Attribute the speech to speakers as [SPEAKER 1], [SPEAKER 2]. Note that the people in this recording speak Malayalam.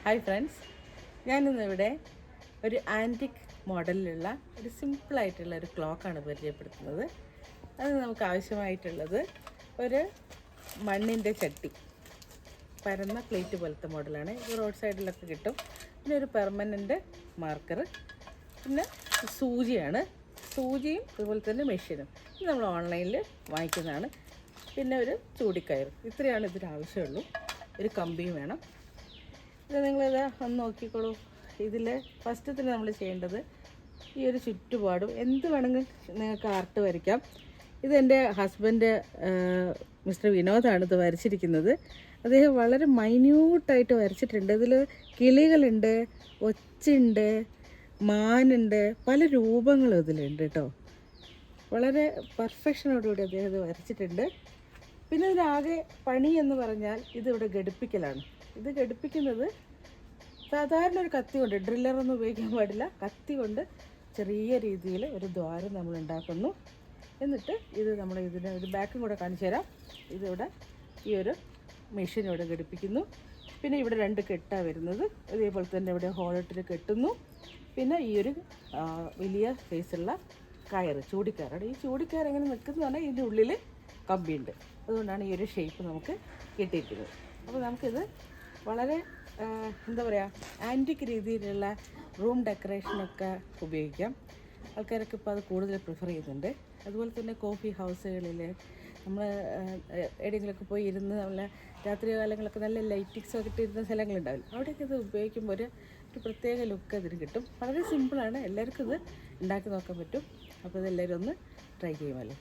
[SPEAKER 1] ഹായ് ഫ്രണ്ട്സ്, ഞാനിന്നിവിടെ ഒരു ആൻറ്റിക് മോഡലിലുള്ള ഒരു സിമ്പിളായിട്ടുള്ള ഒരു ക്ലോക്കാണ് പരിചയപ്പെടുത്തുന്നത്. അത് നമുക്ക് ആവശ്യമായിട്ടുള്ളത് ഒരു മണ്ണിൻ്റെ ചട്ടി, പരന്ന പ്ലേറ്റ് പോലത്തെ മോഡലാണ്. ഇത് റോഡ് സൈഡിലൊക്കെ കിട്ടും. പിന്നെ ഒരു പെർമനൻ്റ് മാർക്കർ, പിന്നെ സൂചിയാണ്. സൂചിയും അതുപോലെ തന്നെ മെഷീനും ഇത് നമ്മൾ ഓൺലൈനിൽ വാങ്ങിക്കുന്നതാണ്. പിന്നെ ഒരു ചൂടിക്കയർ. ഇത്രയാണ് ഇതിന് ആവശ്യമുള്ളൂ. ഒരു കമ്പിയും വേണം. ഇത് നിങ്ങളിത് ഒന്ന് നോക്കിക്കോളൂ. ഇതിൽ ഫസ്റ്റത്തിൽ നമ്മൾ ചെയ്യേണ്ടത് ഈ ഒരു ചുറ്റുപാടും എന്ത് വേണമെങ്കിൽ നിങ്ങൾക്ക് ആർട്ട് വരയ്ക്കാം. ഇതെൻ്റെ ഹസ്ബൻഡ് മിസ്റ്റർ വിനോദാണ് ഇത് വരച്ചിരിക്കുന്നത്. അദ്ദേഹം വളരെ മൈന്യൂട്ടായിട്ട് വരച്ചിട്ടുണ്ട്. ഇതിൽ കിളികളുണ്ട്, ഒച്ചുണ്ട്, മാനുണ്ട്, പല രൂപങ്ങളും ഇതിലുണ്ട് കേട്ടോ. വളരെ പെർഫെക്ഷനോടുകൂടി അദ്ദേഹം ഇത് വരച്ചിട്ടുണ്ട്. പിന്നെ ഇതിനാകെ പണി എന്ന് പറഞ്ഞാൽ ഇതിവിടെ ഘടിപ്പിക്കലാണ്. ഇത് ഘടിപ്പിക്കുന്നത് സാധാരണ ഒരു കത്തി കൊണ്ട്, ഡ്രില്ലറൊന്നും ഉപയോഗിക്കാൻ പാടില്ല, കത്തി കൊണ്ട് ചെറിയ രീതിയിൽ ഒരു ദ്വാരം നമ്മൾ ഉണ്ടാക്കുന്നു. എന്നിട്ട് ഇത് നമ്മൾ ഇതിന് ഒരു ബാക്കും കൂടെ കാണിച്ചു തരാം. ഇതിവിടെ ഈ ഒരു മെഷീൻ ഇവിടെ ഘടിപ്പിക്കുന്നു. പിന്നെ ഇവിടെ 2 കെട്ടാണ് വരുന്നത്. ഇതേപോലെ തന്നെ ഇവിടെ ഹോളിട്ടിൽ കെട്ടുന്നു. പിന്നെ ഈ ഒരു വലിയ സൈസുള്ള കയറ്, ചൂടിക്കയറാണ്. ഈ ചൂടിക്കയർ എങ്ങനെ നിൽക്കുന്നതാണ്, ഇതിൻ്റെ ഉള്ളിൽ കമ്പിയുണ്ട്. അതുകൊണ്ടാണ് ഈ ഒരു ഷേപ്പ് നമുക്ക് കിട്ടിയിരിക്കുന്നത്. അപ്പോൾ നമുക്കിത് വളരെ എന്താ പറയുക, ആൻറ്റിക് രീതിയിലുള്ള റൂം ഡെക്കറേഷനൊക്കെ ഉപയോഗിക്കാം. ആൾക്കാരൊക്കെ ഇപ്പോൾ അത് കൂടുതൽ പ്രിഫർ ചെയ്യുന്നുണ്ട്. അതുപോലെ തന്നെ കോഫി ഹൗസുകളിൽ നമ്മൾ എവിടെയെങ്കിലുമൊക്കെ പോയി ഇരുന്ന് നമ്മൾ രാത്രി കാലങ്ങളൊക്കെ നല്ല ലൈറ്റിങ്സൊക്കെ ഇട്ടിരുന്ന സ്ഥലങ്ങളുണ്ടാവില്ല, അവിടെയൊക്കെ ഇത് ഉപയോഗിക്കുമ്പോൾ ഒരു പ്രത്യേക ലുക്ക് അതിന് കിട്ടും. വളരെ സിമ്പിളാണ്, എല്ലാവർക്കും ഇത് ഉണ്ടാക്കി നോക്കാൻ പറ്റും. അപ്പോൾ ഇതെല്ലാവരും ഒന്ന് ട്രൈ ചെയ്യുമല്ലോ.